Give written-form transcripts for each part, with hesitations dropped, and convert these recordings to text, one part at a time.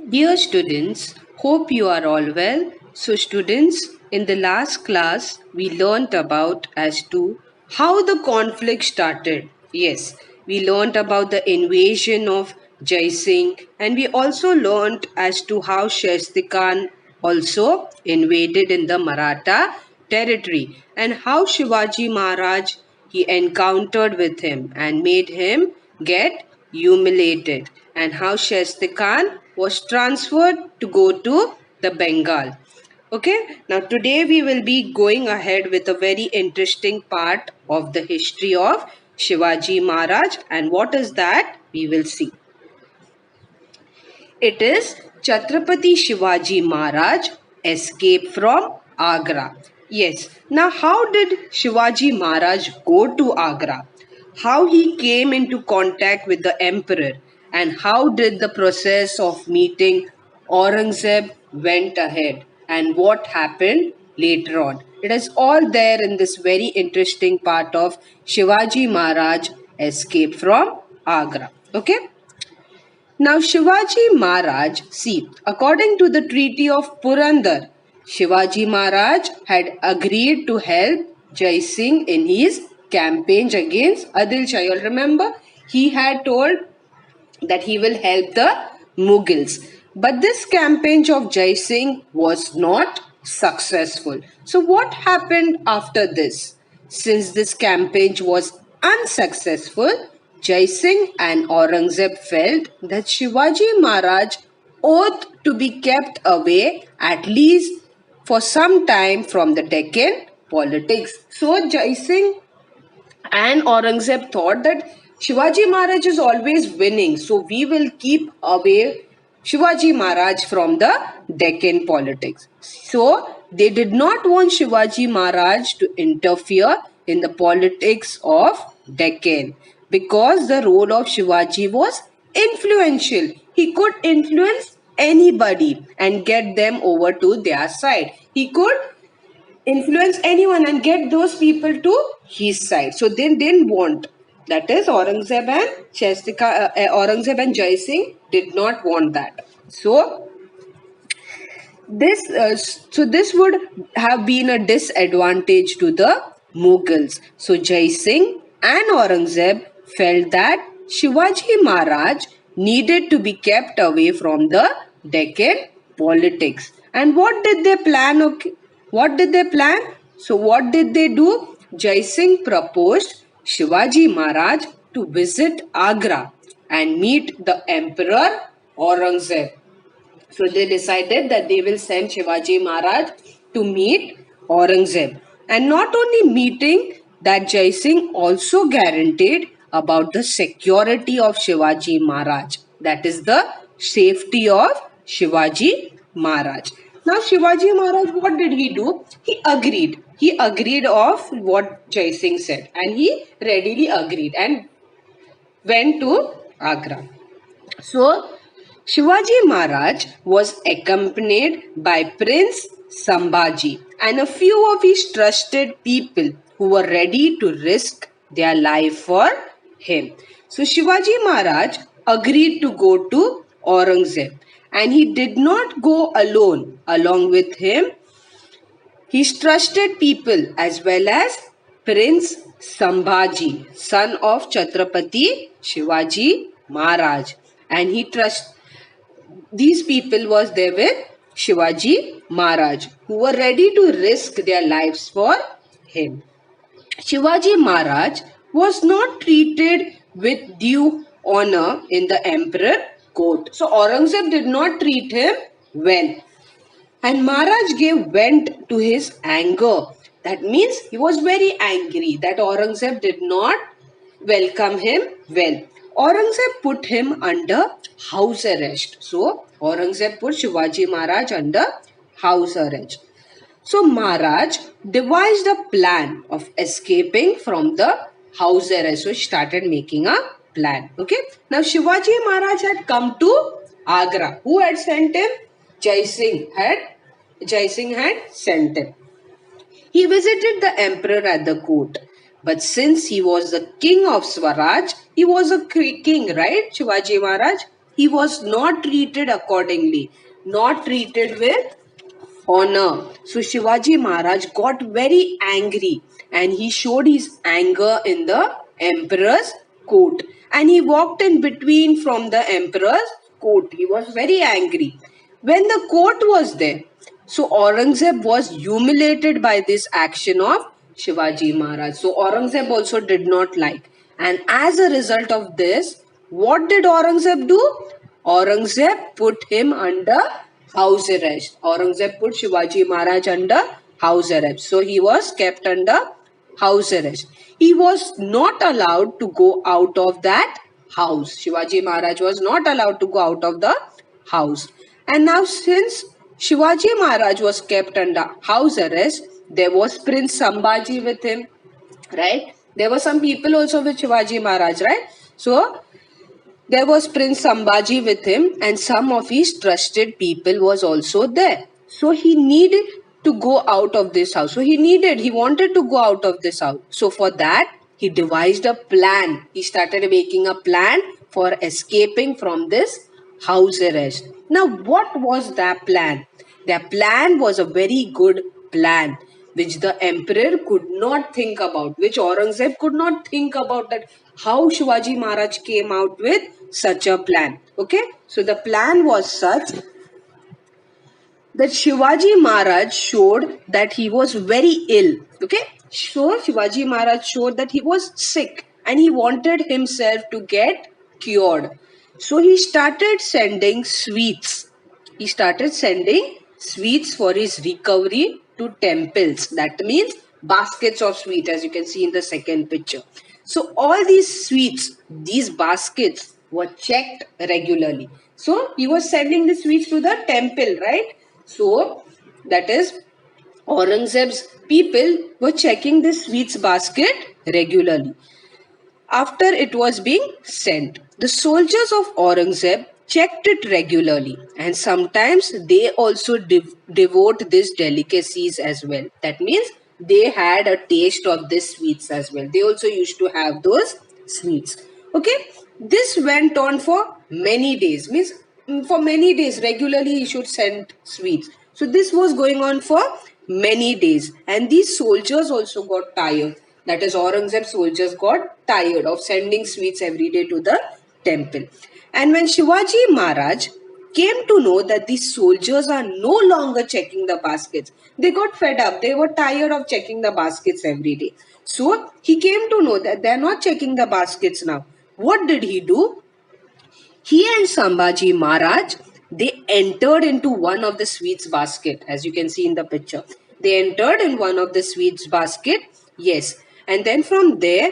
Dear students, hope you are all well. So students, in the last class, we learnt about as to how the conflict started. Yes, we learnt about the invasion of Jai Singh, and we also learnt as to how Shaisty Khan also invaded in the Maratha territory and how Shivaji Maharaj he encountered with him and made him get humiliated, and how Shaisty Khan was transferred to go to the Bengal. Okay, now today we will be going ahead with a very interesting part of the history of Shivaji Maharaj, and what is that? We will see. It is Chhatrapati Shivaji Maharaj escape from Agra. Yes. Now, how did Shivaji Maharaj go to Agra? How he came into contact with the emperor, and how did the process of meeting Aurangzeb went ahead, and what happened later on. It is all there in this very interesting part of Shivaji Maharaj escape from Agra. Okay. Now, Shivaji Maharaj, see, according to the Treaty of Purandar, Shivaji Maharaj had agreed to help Jai Singh in his campaign against Adil Shah. You'll remember, he had told that he will help the Mughals. But this campaign of Jai Singh was not successful. So, what happened after this? Since this campaign was unsuccessful, Jai Singh and Aurangzeb felt that Shivaji Maharaj ought to be kept away at least for some time from the Deccan politics. So, Jai Singh and Aurangzeb thought that Shivaji Maharaj is always winning, so we will keep away Shivaji Maharaj from the Deccan politics. So they did not want Shivaji Maharaj to interfere in the politics of Deccan because the role of Shivaji was influential. He could influence anybody and get them over to their side. He could influence anyone and get those people to his side. So they didn't want. That is Aurangzeb and Aurangzeb and Jai Singh did not want that. So this would have been a disadvantage to the Mughals. So Jai Singh and Aurangzeb felt that Shivaji Maharaj needed to be kept away from the Deccan politics. And what did they plan? Okay, what did they plan? So what did they do? Jai Singh proposed Shivaji Maharaj to visit Agra and meet the Emperor Aurangzeb. So they decided that they will send Shivaji Maharaj to meet Aurangzeb. And not only meeting, that Jai Singh also guaranteed about the security of Shivaji Maharaj. That is the safety of Shivaji Maharaj. Now Shivaji Maharaj, what did he do? He agreed. He agreed of what Jai Singh said, and he readily agreed and went to Agra. So Shivaji Maharaj was accompanied by Prince Sambhaji and a few of his trusted people who were ready to risk their life for him. So Shivaji Maharaj agreed to go to Aurangzeb, and he did not go alone. Along with him, his trusted people as well as Prince Sambhaji, son of Chhatrapati Shivaji Maharaj, and these people was there with Shivaji Maharaj, who were ready to risk their lives for him. Shivaji Maharaj was not treated with due honor in the emperor court. So Aurangzeb did not treat him well. And Maharaj gave vent to his anger. That means he was very angry that Aurangzeb did not welcome him well. Aurangzeb put him under house arrest. So Aurangzeb put Shivaji Maharaj under house arrest. So Maharaj devised a plan of escaping from the house arrest. So he started making a plan. Okay. Now Shivaji Maharaj had come to Agra. Who had sent him? Jai Singh had sent him. He visited the emperor at the court. But since he was the king of Swaraj, he was a king, right? Shivaji Maharaj. he was not treated accordingly, not treated with honor. So Shivaji Maharaj got very angry and he showed his anger in the emperor's court. And he walked in between from the emperor's court. He was very angry. When the court was there, so Aurangzeb was humiliated by this action of Shivaji Maharaj. So Aurangzeb also did not like. And as a result of this, what did Aurangzeb do? Aurangzeb put him under house arrest. Aurangzeb put Shivaji Maharaj under house arrest. So he was kept under house arrest. He was not allowed to go out of that house. Shivaji Maharaj was not allowed to go out of the house. And now since Shivaji Maharaj was kept under house arrest, there was Prince Sambhaji with him, right? There were some people also with Shivaji Maharaj, right? So there was Prince Sambhaji with him and some of his trusted people was also there. So he needed to go out of this house. He wanted to go out of this house. So for that, he devised a plan. He started making a plan for escaping from this house arrest. Now, what was that plan? Their plan was a very good plan which the emperor could not think about, which Aurangzeb could not think about, that how Shivaji Maharaj came out with such a plan. Okay, so the plan was such that Shivaji Maharaj showed that he was very ill. Okay, so Shivaji Maharaj showed that he was sick and he wanted himself to get cured. So he started sending sweets. He started sending sweets for his recovery to temples. That means baskets of sweet, as you can see in the second picture. So all these sweets, these baskets were checked regularly. So he was sending the sweets to the temple, right? So that is Aurangzeb's people were checking the sweets basket regularly. After it was being sent, the soldiers of Aurangzeb checked it regularly and sometimes they also devote these delicacies as well. That means they had a taste of these sweets as well. They also used to have those sweets. Okay, this went on for many days. Means for many days regularly he should send sweets. So this was going on for many days and these soldiers also got tired. That is, Aurangzeb's soldiers got tired of sending sweets every day to the temple. And when Shivaji Maharaj came to know that these soldiers are no longer checking the baskets, they got fed up. They were tired of checking the baskets every day. So he came to know that they are not checking the baskets now. What did he do? He and Sambhaji Maharaj, they entered into one of the sweets basket, as you can see in the picture. They entered in one of the sweets basket, yes. And then from there,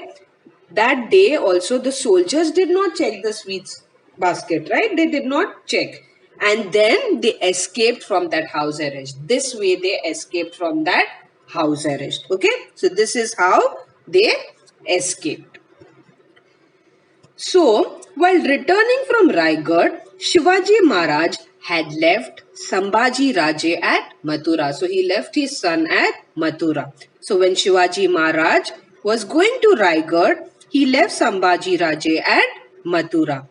that day also the soldiers did not check the sweets basket, right? They did not check. And then they escaped from that house arrest. This way they escaped from that house arrest. Okay, so this is how they escaped. So, while returning from Raigad, Shivaji Maharaj had left Sambhaji Raje at Mathura. So, he left his son at Mathura. So, when Shivaji Maharaj was going to Raigad, he left Sambhaji Raje at Mathura.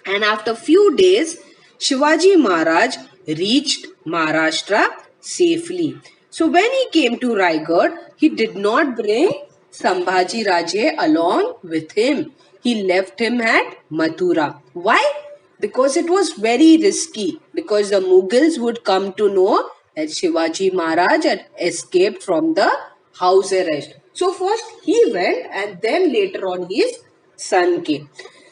And after few days, Shivaji Maharaj reached Maharashtra safely. So, when he came to Raigad, he did not bring Sambhaji Raje along with him. He left him at Mathura. Why? Because it was very risky. Because the Mughals would come to know that Shivaji Maharaj had escaped from the house arrest. So first he went and then later on his son came.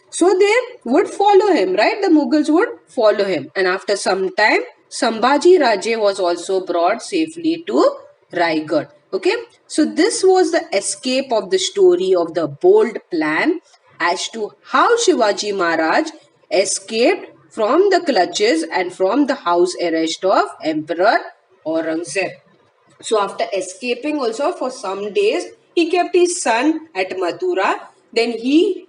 So they would follow him, right? The Mughals would follow him. And after some time, Sambhaji Raje was also brought safely to Raigad. Okay, so this was the escape of the story of the bold plan as to how Shivaji Maharaj escaped from the clutches and from the house arrest of Emperor Aurangzeb. So after escaping also for some days, he kept his son at Mathura. Then he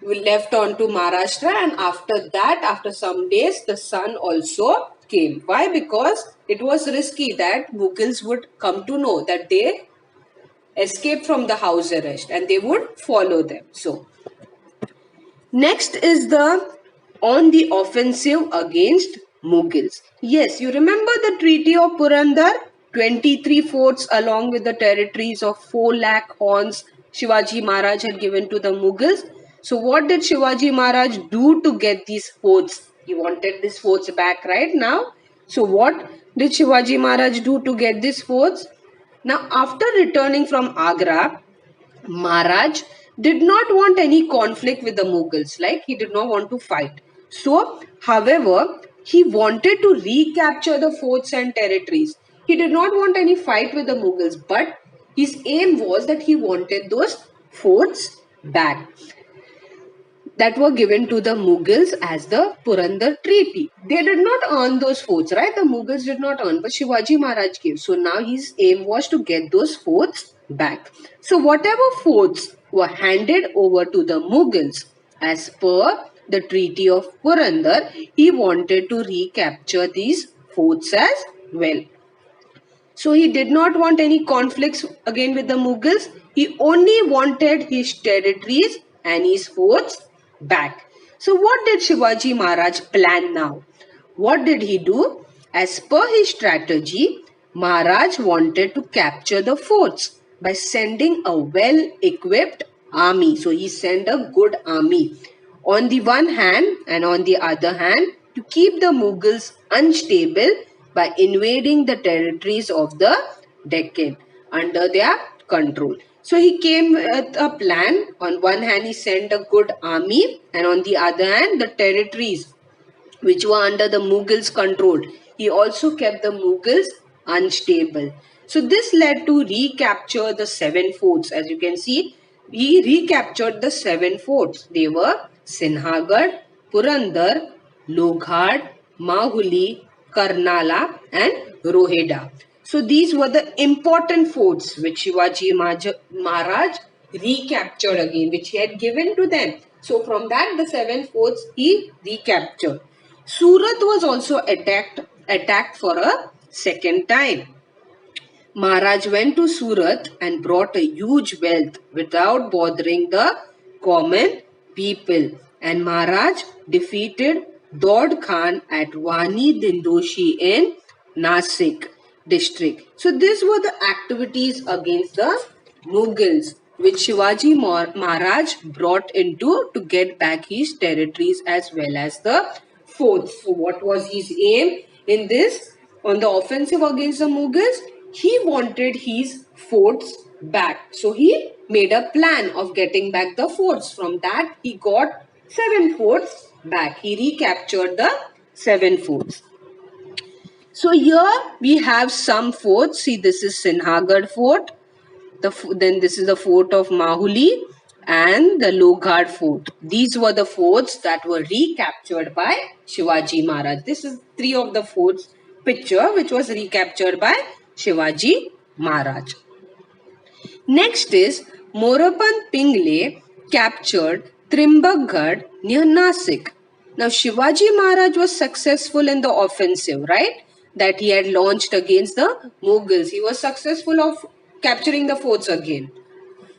left on to Maharashtra, and after that, after some days, the son also came. Why? Because it was risky that Mughals would come to know that they escaped from the house arrest and they would follow them. So next is the on the offensive against Mughals. Yes, you remember the Treaty of Purandar? 23 forts along with the territories of 4 lakh horns Shivaji Maharaj had given to the Mughals. So what did Shivaji Maharaj do to get these forts? He wanted these forts back right now. So what did Shivaji Maharaj do to get these forts? Now after returning from Agra, Maharaj did not want any conflict with the Mughals, like he did not want to fight. So, however, he wanted to recapture the forts and territories. He did not want any fight with the Mughals, but his aim was that he wanted those forts back that were given to the Mughals as the Purandar Treaty. They did not earn those forts, right? The Mughals did not earn, but Shivaji Maharaj gave. So now his aim was to get those forts back. So whatever forts were handed over to the Mughals as per the Treaty of Purandar, he wanted to recapture these forts as well. So he did not want any conflicts again with the Mughals. He only wanted his territories and his forts back. So what did Shivaji Maharaj plan now? What did he do? As per his strategy, Maharaj wanted to capture the forts by sending a well-equipped army. So he sent a good army on the one hand, and on the other hand, to keep the Mughals unstable by invading the territories of the Deccan under their control. So he came with a plan. On one hand, he sent a good army, and on the other hand, the territories which were under the Mughals' control. He also kept the Mughals unstable. So this led to recapture the 7 forts. As you can see, he recaptured the 7 forts. They were Sinhagad, Purandar, Loghad, Mahuli, Karnala and Roheda. So these were the important forts which Shivaji Maharaj recaptured again, which he had given to them. So from that, the 7 forts he recaptured. Surat was also attacked for a second time. Maharaj went to Surat and brought a huge wealth without bothering the common people. And Maharaj defeated Dod Khan at Wani Dindoshi in Nasik district. So these were the activities against the Mughals which Shivaji Maharaj brought into to get back his territories as well as the forts. So what was his aim in this? On the offensive against the Mughals, he wanted his forts back. So he made a plan of getting back the forts. From that, he got 7 forts back. He recaptured the 7 forts. So here we have some forts. See, this is Sinhagad Fort. Then this is the fort of Mahuli and the Loghad Fort. These were the forts that were recaptured by Shivaji Maharaj. This is 3 of the forts picture which was recaptured by Shivaji Maharaj. Next is Morapan Pingle captured Trimbakgarh near Nasik. Now Shivaji Maharaj was successful in the offensive, right? That he had launched against the Mughals. He was successful of capturing the forts again.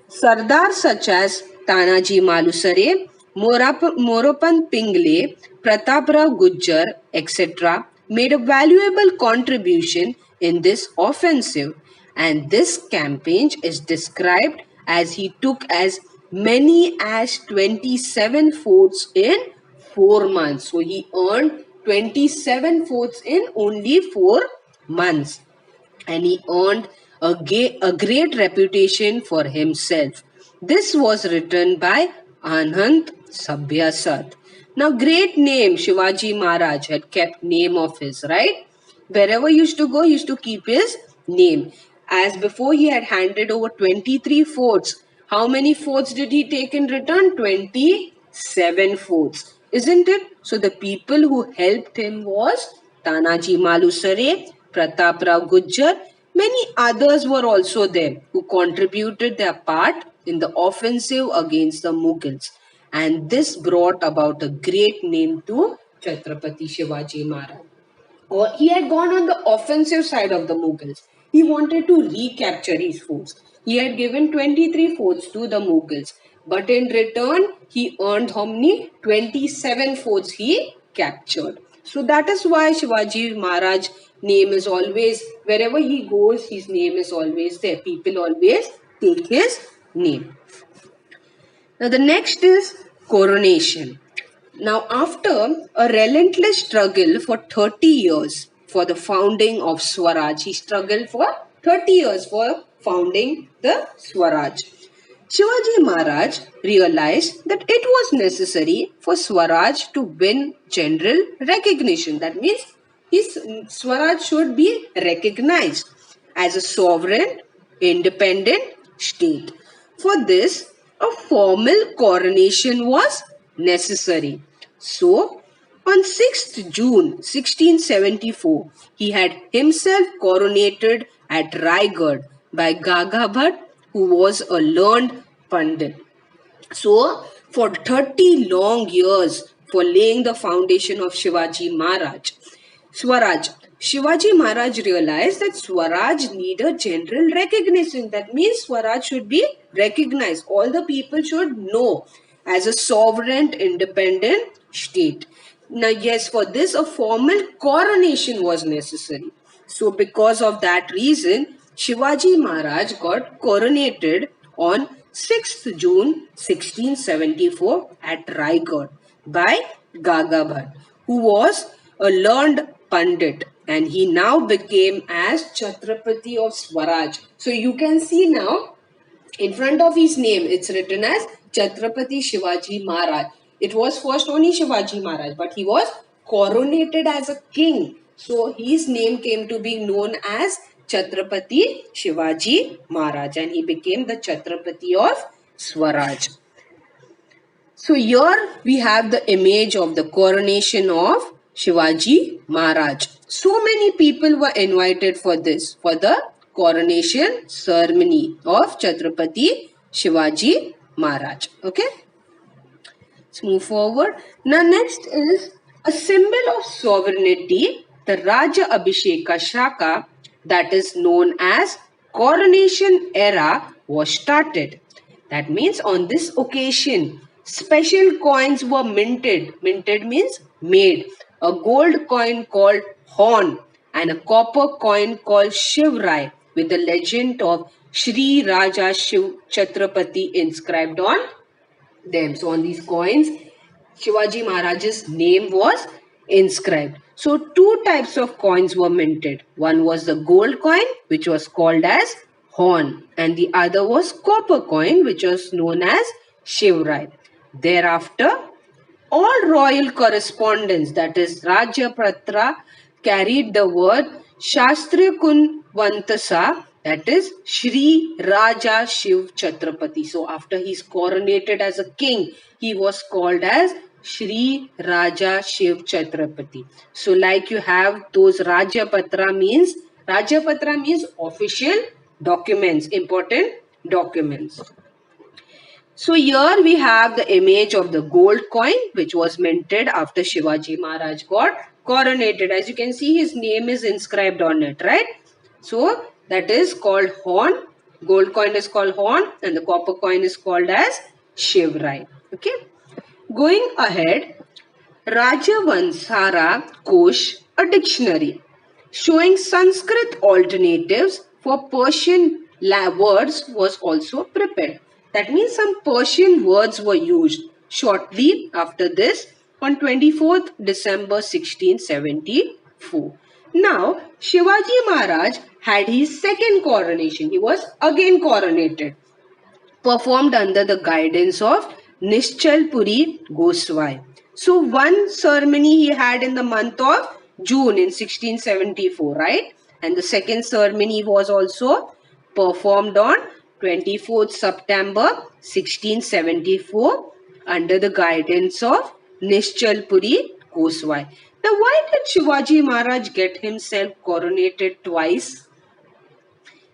Sardars such as Tanaji Malusare, Morapan Pingle, Prataprao Gujjar, etc. made a valuable contribution in this offensive, and this campaign is described as he took as many as 27 forts in 4 months. So he earned 27 forts in only 4 months, and he earned a great reputation for himself. This was written by Anant Sabhyasat. Now, great name Shivaji Maharaj had kept name of his, right? Wherever he used to go, he used to keep his name. As before, he had handed over 23 forts. How many forts did he take in return? 27 forts. Isn't it? So the people who helped him was Tanaji Malusare, Prataprao Gujjar. Many others were also there who contributed their part in the offensive against the Mughals. And this brought about a great name to Chhatrapati Shivaji Maharaj. Or he had gone on the offensive side of the Mughals. He wanted to recapture his forts. He had given 23 forts to the Mughals. But in return, he earned how many? 27 forts he captured. So that is why Shivaji Maharaj name is always, wherever he goes, his name is always there. People always take his name. Now the next is coronation. Now, after a relentless struggle for 30 years for the founding of Swaraj, he struggled for 30 years for founding the Swaraj. Shivaji Maharaj realized that it was necessary for Swaraj to win general recognition. That means his Swaraj should be recognized as a sovereign, independent state. For this, a formal coronation was necessary. So, on 6th June 1674, he had himself coronated at Raigad by Gagabhat, who was a learned Pandit. So, for 30 long years, for laying the foundation of Shivaji Maharaj, Swaraj. Shivaji Maharaj realized that Swaraj needed general recognition. That means Swaraj should be recognized. All the people should know as a sovereign, independent state. Now, yes, for this, a formal coronation was necessary. So, because of that reason, Shivaji Maharaj got coronated on 6th June 1674 at Raigad by Gagabhat, who was a learned Pandit, and he now became as Chhatrapati of Swaraj. So you can see now in front of his name it's written as Chhatrapati Shivaji Maharaj. It was first only Shivaji Maharaj, but he was coronated as a king. So his name came to be known as Chhatrapati Shivaji Maharaj, and he became the Chhatrapati of Swaraj. So here we have the image of the coronation of Shivaji Maharaj. So many people were invited for this, for the coronation ceremony of Chhatrapati Shivaji Maharaj. Okay, let's move forward. Now next is a symbol of sovereignty, the Raja Abhisheka Shaka, that is known as coronation era, was started. That means on this occasion, special coins were minted. Minted means made. A gold coin called Horn and a copper coin called Shivrai with the legend of Shri Raja Shiv Chhatrapati inscribed on them. So on these coins, Shivaji Maharaj's name was inscribed. So two types of coins were minted. One was the gold coin, which was called as Horn, and the other was copper coin, which was known as Shivrai. Thereafter, all royal correspondence, that is Rajapatra, carried the word Shastri Kunvantasa, that is Shri Raja Shiv Chhatrapati. So after he is coronated as a king, he was called as Shri Raja Shiv Chhatrapati. So like you have those Rajapatra means official documents, important documents. So here we have the image of the gold coin which was minted after Shivaji Maharaj got coronated. As you can see, his name is inscribed on it, right? So that is called Horn. Gold coin is called Horn and the copper coin is called as Shivrai. Okay. Going ahead, Rajavansara Kosh, a dictionary showing Sanskrit alternatives for Persian words was also prepared. That means some Persian words were used. Shortly after this, on 24th December 1674. Now, Shivaji Maharaj had his second coronation. He was again coronated, performed under the guidance of Nischalpuri Goswami. So one ceremony he had in the month of June in 1674, right? And the second ceremony was also performed on 24th September 1674 under the guidance of Nischalpuri Goswami. Now why did Shivaji Maharaj get himself coronated twice?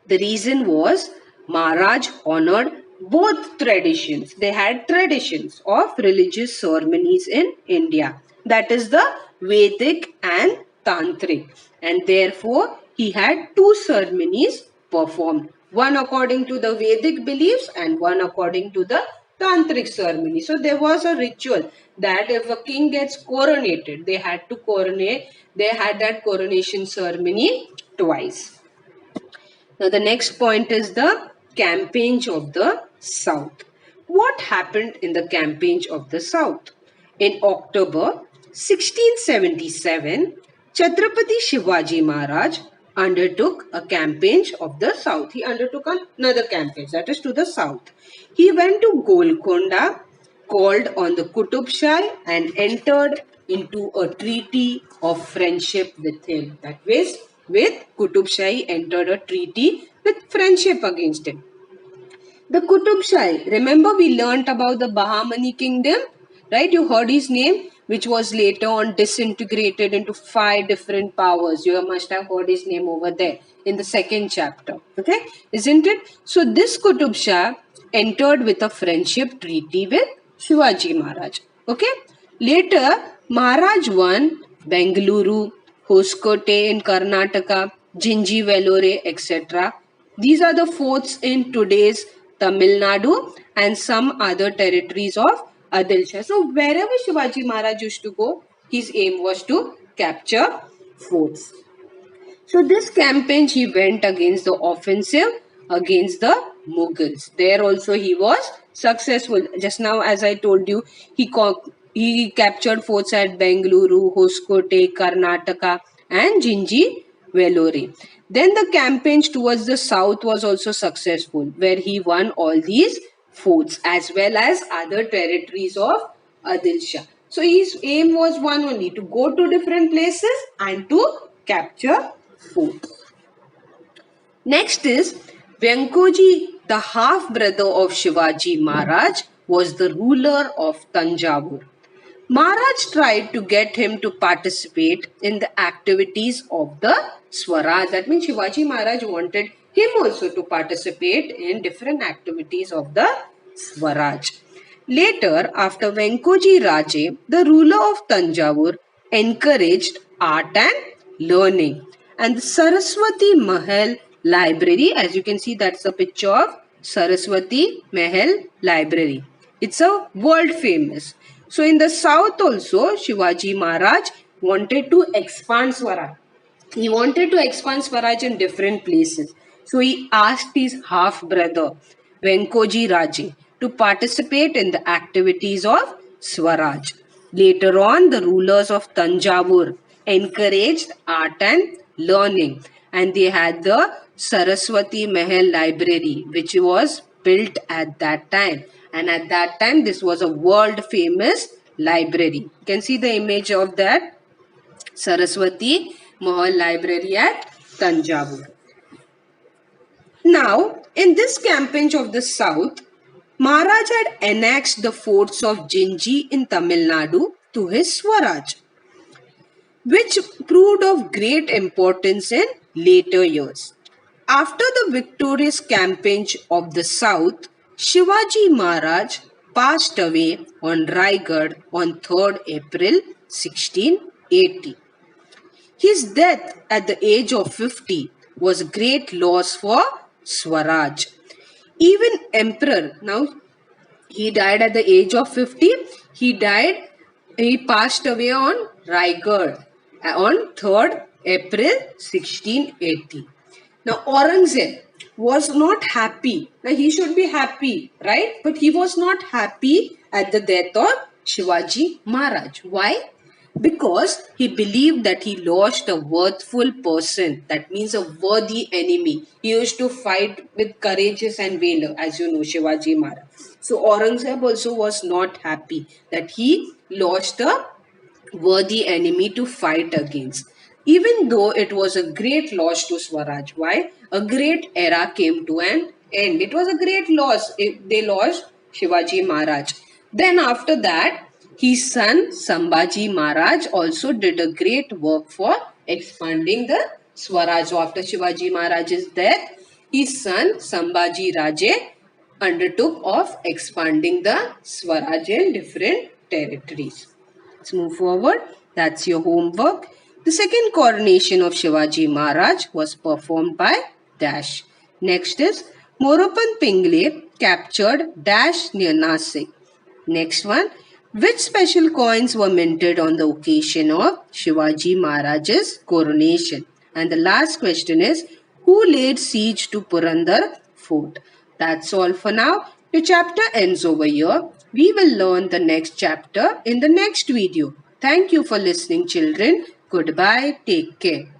The reason was Maharaj honored both traditions. They had traditions of religious ceremonies in India. That is the Vedic and Tantric. And therefore, he had two ceremonies performed. One according to the Vedic beliefs and one according to the tantric ceremony. So there was a ritual that if a king gets coronated, they had to coronate, they had that coronation ceremony twice. Now, the next point is the campaigns of the South. What happened in the campaigns of the South? In October 1677, Chhatrapati Shivaji Maharaj undertook a campaign of the South. He undertook another campaign, that is to the South. He went to Golconda, called on the Qutub Shah and entered into a treaty of friendship with him. That is, with Qutub Shah entered a treaty with friendship against him. The Qutub Shah, remember we learnt about the Bahmani kingdom, right? You heard his name, which was later on disintegrated into 5 different powers. You must have heard his name over there in the second chapter, okay? Isn't it? So this Qutub Shah entered with a friendship treaty with Shivaji Maharaj, okay? Later, Maharaj won Bengaluru, Hoskote in Karnataka, Jinji Vellore, etc. These are the forts in today's Tamil Nadu and some other territories of Adil Shah. So wherever Shivaji Maharaj used to go, his aim was to capture forts. So this campaign he went against the offensive against the Mughals. There also he was successful. Just now as I told you, he captured forts at Bengaluru, Hoskote, Karnataka and Jinji Vellore. Then the campaigns towards the south was also successful, where he won all these forts as well as other territories of Adil Shah. So his aim was one only, to go to different places and to capture fort. Next is Venkoji, the half-brother of Shivaji Maharaj, was the ruler of Tanjavur. Maharaj tried to get him to participate in the activities of the Swaraj. That means Shivaji Maharaj wanted him also to participate in different activities of the Swaraj. Later, after Venkoji Raje, the ruler of Tanjavur encouraged art and learning. And the Saraswati Mahal Library, as you can see, that's a picture of Saraswati Mahal Library. It's a world famous. So in the south also, Shivaji Maharaj wanted to expand Swaraj. He wanted to expand Swaraj in different places. So he asked his half-brother, Venkoji Raje, to participate in the activities of Swaraj. Later on, the rulers of Tanjavur encouraged art and learning, and they had the Saraswati Mahal Library, which was built at that time. And at that time, this was a world famous library. You can see the image of that Saraswati Mahal Library at Tanjavur. Now, in this campaign of the south, Maharaj had annexed the forts of Jinji in Tamil Nadu to his Swaraj, which proved of great importance in later years. After the victorious campaign of the south, Shivaji Maharaj passed away on Raigad on 3rd April 1680. His death at the age of 50 was a great loss for Swaraj. Even Emperor, now he died at the age of 50, he passed away on Raigad on 3rd April 1680. Now Aurangzeb was not happy. Now he should be happy, right? But he was not happy at the death of Shivaji Maharaj. Why? Because he believed that he lost a worthful person. That means a worthy enemy. He used to fight with courageous and valor, as you know, Shivaji Maharaj. So Aurangzeb also was not happy that he lost a worthy enemy to fight against. Even though it was a great loss to Swaraj. Why? A great era came to an end. It was a great loss if they lost Shivaji Maharaj. Then after that, his son Sambhaji Maharaj also did a great work for expanding the Swaraj. So after Shivaji Maharaj's death, his son Sambhaji Raje undertook of expanding the Swaraj in different territories. Let's move forward. That's your homework. The second coronation of Shivaji Maharaj was performed by Dash. Next is Moroppan Pingle captured dash near Nasik. Next one, which special coins were minted on the occasion of Shivaji Maharaj's coronation? And the last question is, who laid siege to Purandar fort? That's all for now. The chapter ends over here. We will learn the next chapter in the next video. Thank you for listening, children. Goodbye. Take care.